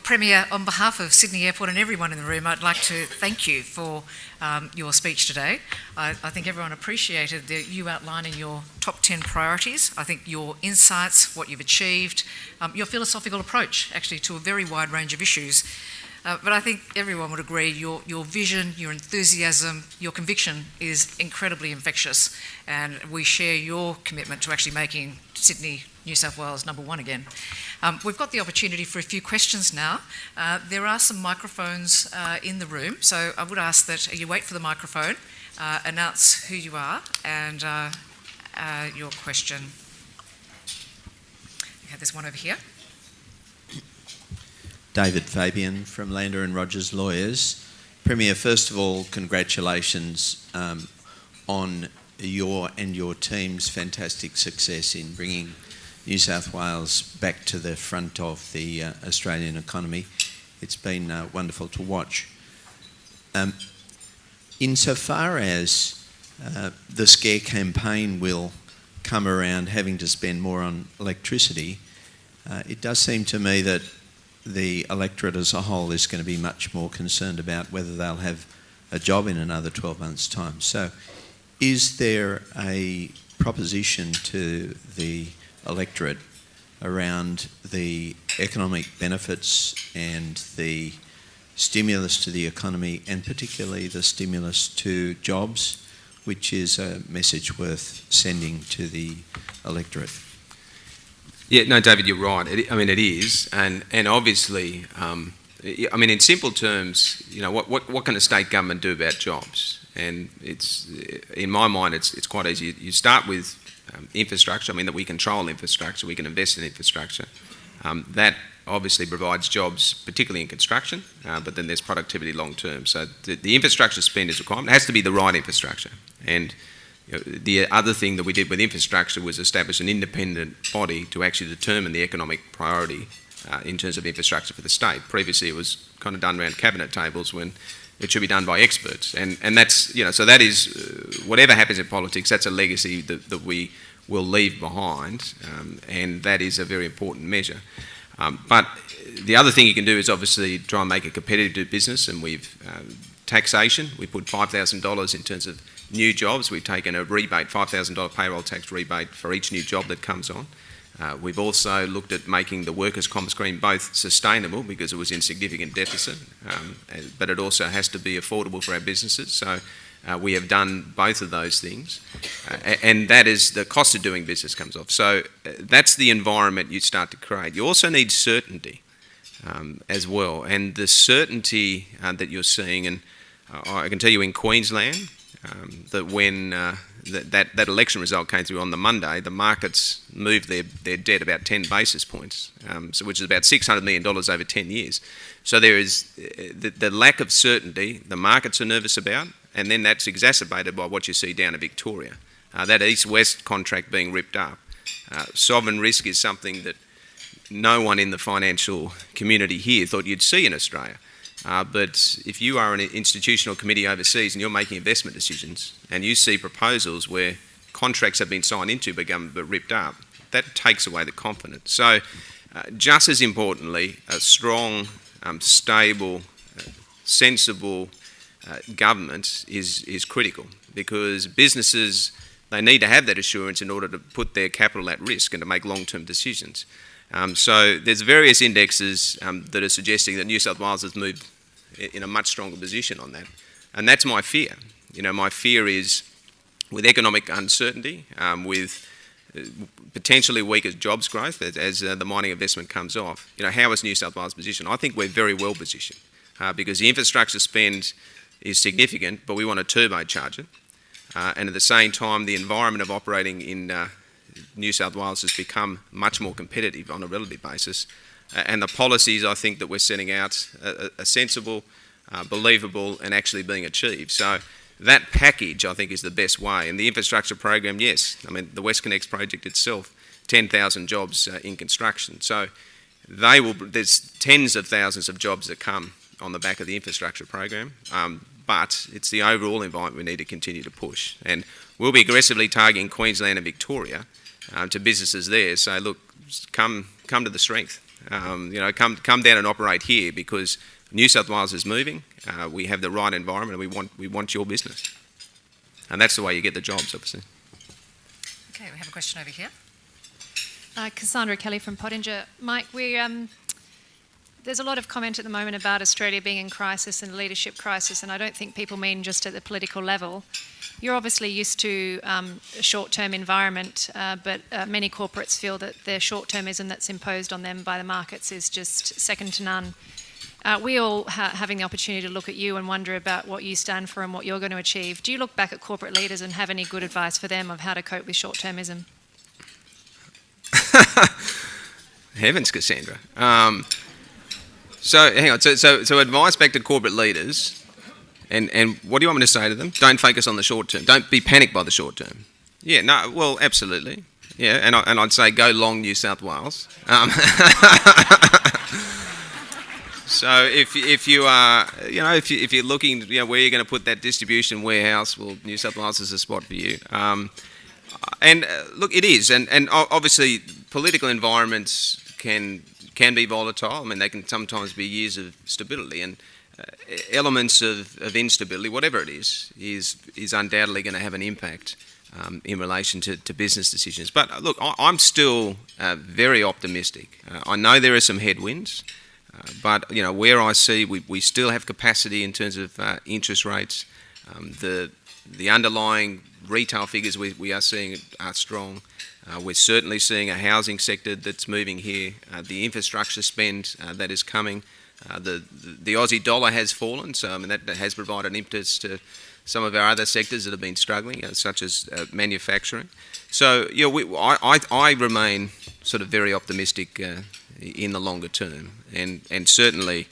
Premier, on behalf of Sydney Airport and everyone in the room, I'd like to thank you for your speech today. I think everyone appreciated you outlining your top 10 priorities. I think your insights, what you've achieved, your philosophical approach actually to a very wide range of issues. But I think everyone would agree your vision, your enthusiasm, your conviction is incredibly infectious, and we share your commitment to actually making Sydney, New South Wales #1 again. We've got the opportunity for a few questions now. There are some microphones in the room, so I would ask that you wait for the microphone, announce who you are and your question. Okay, there's one over here. David Fabian from Lander and Rogers Lawyers. Premier, first of all, congratulations on your and your team's fantastic success in bringing New South Wales back to the front of the Australian economy. It's been wonderful to watch. Insofar as the scare campaign will come around having to spend more on electricity, it does seem to me that the electorate as a whole is going to be much more concerned about whether they'll have a job in another 12 months' time. So is there a proposition to the electorate around the economic benefits and the stimulus to the economy, and particularly the stimulus to jobs, which is a message worth sending to the electorate? Yeah, no, David, you're right. It is, and obviously, in simple terms, what can a state government do about jobs? And it's, in my mind, it's quite easy. You start with infrastructure. That we control infrastructure, we can invest in infrastructure. That obviously provides jobs, particularly in construction, but then there's productivity long term. So the infrastructure spend is required. It has to be the right infrastructure. And the other thing that we did with infrastructure was establish an independent body to actually determine the economic priority in terms of infrastructure for the state. Previously it was kind of done around cabinet tables when it should be done by experts. And that's, so that is, whatever happens in politics, that's a legacy that we will leave behind, and that is a very important measure. But the other thing you can do is obviously try and make it competitive to business, and we've taxation. We put $5,000 in terms of new jobs. We've taken a rebate, $5,000 payroll tax rebate for each new job that comes on. We've also looked at making the workers' comp scheme both sustainable, because it was in significant deficit, but it also has to be affordable for our businesses. So we have done both of those things, and that is the cost of doing business comes off. So that's the environment you start to create. You also need certainty as well, and the certainty that you're seeing, and I can tell you in Queensland, that when that election result came through on the Monday, the markets moved their debt about 10 basis points, which is about $600 million over 10 years. So there is the lack of certainty the markets are nervous about, and then that's exacerbated by what you see down in Victoria. That east-west contract being ripped up. Sovereign risk is something that no one in the financial community here thought you'd see in Australia. But if you are an institutional committee overseas and you're making investment decisions and you see proposals where contracts have been signed into by government but ripped up, that takes away the confidence. So just as importantly, a strong, stable, sensible government is critical, because businesses, they need to have that assurance in order to put their capital at risk and to make long-term decisions. So there's various indexes that are suggesting that New South Wales has moved in a much stronger position on that. And that's my fear. My fear is with economic uncertainty, with potentially weaker jobs growth as the mining investment comes off, how is New South Wales positioned? I think we're very well positioned because the infrastructure spend is significant, but we want to turbocharge it. And at the same time, the environment of operating in New South Wales has become much more competitive on a relative basis, and the policies I think that we're setting out are sensible, believable, and actually being achieved. So that package I think is the best way. And the infrastructure program, yes, the WestConnex project itself, 10,000 jobs in construction. So there's tens of thousands of jobs that come on the back of the infrastructure program, but it's the overall environment we need to continue to push. And we'll be aggressively targeting Queensland and Victoria to businesses there. So look, come to the strength. Come down and operate here because New South Wales is moving. We have the right environment, and we want your business, and that's the way you get the jobs, obviously. Okay, we have a question over here. Cassandra Kelly from Pottinger. Mike, there's a lot of comment at the moment about Australia being in crisis and leadership crisis, and I don't think people mean just at the political level. You're obviously used to a short-term environment, but many corporates feel that their short-termism that's imposed on them by the markets is just second to none. We all having the opportunity to look at you and wonder about what you stand for and what you're going to achieve. Do you look back at corporate leaders and have any good advice for them of how to cope with short-termism? Heavens, Cassandra. So hang on. So advice back to corporate leaders, and what do you want me to say to them? Don't focus on the short term. Don't be panicked by the short term. Yeah. No. Well, absolutely. Yeah. And I'd say go long New South Wales. So if you are, if you're looking, where you're going to put that distribution warehouse, well, New South Wales is a spot for you. And look, it is, and obviously political environments can be volatile. I mean, they can sometimes be years of stability, and elements of instability, whatever it is undoubtedly going to have an impact in relation to business decisions. But look, I'm still very optimistic. I know there are some headwinds. But where I see we still have capacity in terms of interest rates. The underlying retail figures we are seeing are strong. We're certainly seeing a housing sector that's moving here. The infrastructure spend that is coming. The Aussie dollar has fallen, so I mean that has provided an impetus to some of our other sectors that have been struggling, such as manufacturing. So I remain sort of very optimistic in the longer term, and certainly,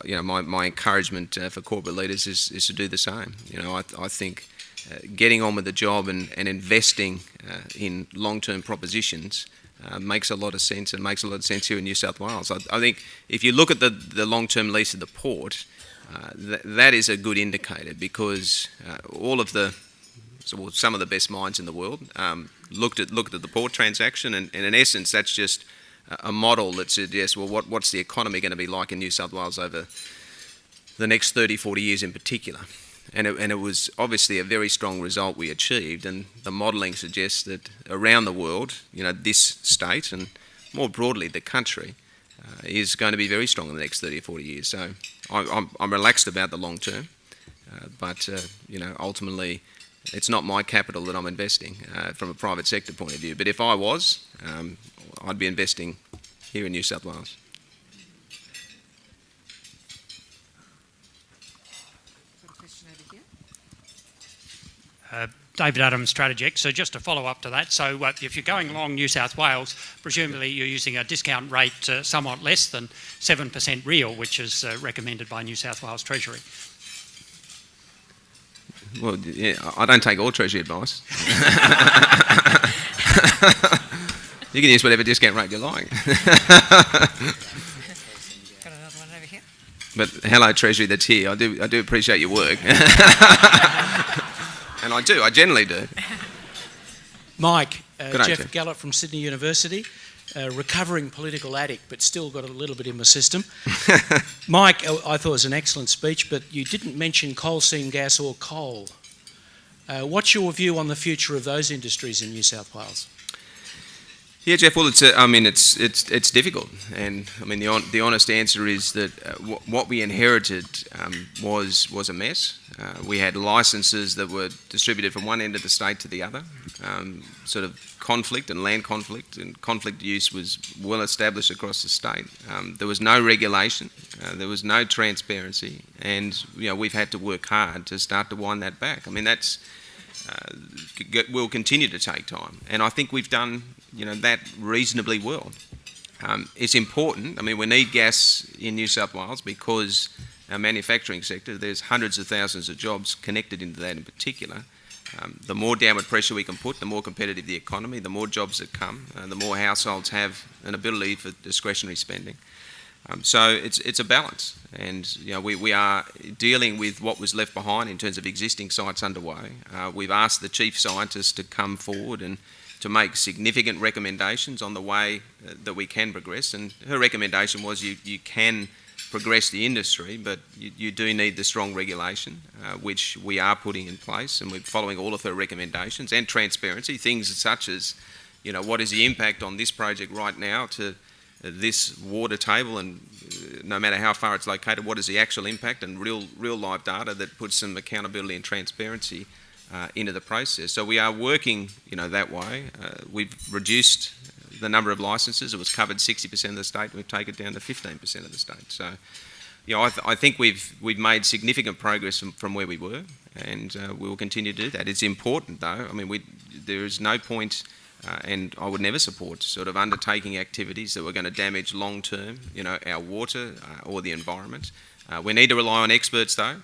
my encouragement for corporate leaders is to do the same. I think getting on with the job and investing in long-term propositions makes a lot of sense, and makes a lot of sense here in New South Wales. I think if you look at the long-term lease of the port, that is a good indicator, because some of the best minds in the world looked at the port transaction, and in essence, that's just a model that suggests, well, what's the economy going to be like in New South Wales over the next 30, 40 years in particular. And it was obviously a very strong result we achieved, and the modelling suggests that around the world, this state and more broadly the country is going to be very strong in the next 30 or 40 years. So I'm relaxed about the long term, but ultimately it's not my capital that I'm investing from a private sector point of view. But if I was, I'd be investing here in New South Wales. David Adams, Strategic. So just to follow up to that, so if you're going along New South Wales, presumably you're using a discount rate somewhat less than 7% real, which is recommended by New South Wales Treasury. Well, yeah, I don't take all Treasury advice. You can use whatever discount rate you like. Got another one over here. But hello, Treasury that's here. I do appreciate your work. And I generally do. Mike, G'day, Jeff Jeff. Gallop from Sydney University, recovering political addict, but still got a little bit in my system. Mike, I thought it was an excellent speech, but you didn't mention coal seam gas or coal. What's your view on the future of those industries in New South Wales? Yeah, Jeff. Well, it's difficult, and I mean the honest answer is that what we inherited was a mess. We had licences that were distributed from one end of the state to the other. Sort of conflict and land conflict and conflict use was well established across the state. There was no regulation, there was no transparency, and we've had to work hard to start to wind that back. I mean that's will continue to take time, and I think we've done that reasonably well. It's important. I mean, we need gas in New South Wales because our manufacturing sector, there's hundreds of thousands of jobs connected into that in particular. The more downward pressure we can put, the more competitive the economy, the more jobs that come, the more households have an ability for discretionary spending. So it's a balance, and we are dealing with what was left behind in terms of existing sites underway. We've asked the chief scientist to come forward and to make significant recommendations on the way that we can progress. And her recommendation was you can progress the industry, but you do need the strong regulation, which we are putting in place, and we're following all of her recommendations, and transparency, things such as, what is the impact on this project right now to this water table, and no matter how far it's located, what is the actual impact, and real live data that puts some accountability and transparency into the process. So we are working, that way. We've reduced the number of licences. It was covered 60% of the state, and we've taken it down to 15% of the state. So, I think we've made significant progress from where we were, and we will continue to do that. It's important, though. I mean, there is no point, and I would never support sort of undertaking activities that were going to damage long-term, our water or the environment. We need to rely on experts, though.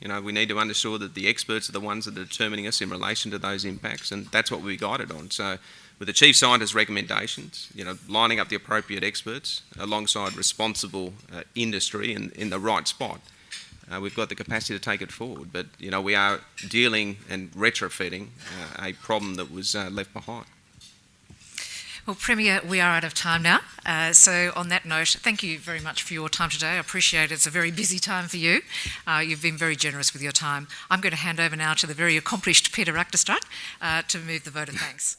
We need to ensure that the experts are the ones that are determining us in relation to those impacts, and that's what we guided on. So, with the Chief Scientist's recommendations, lining up the appropriate experts alongside responsible industry in the right spot, we've got the capacity to take it forward. But, we are dealing and retrofitting a problem that was left behind. Well, Premier, we are out of time now. So on that note, thank you very much for your time today. I appreciate it. It's a very busy time for you. You've been very generous with your time. I'm going to hand over now to the very accomplished Peter Rachterstraat to move the vote of thanks.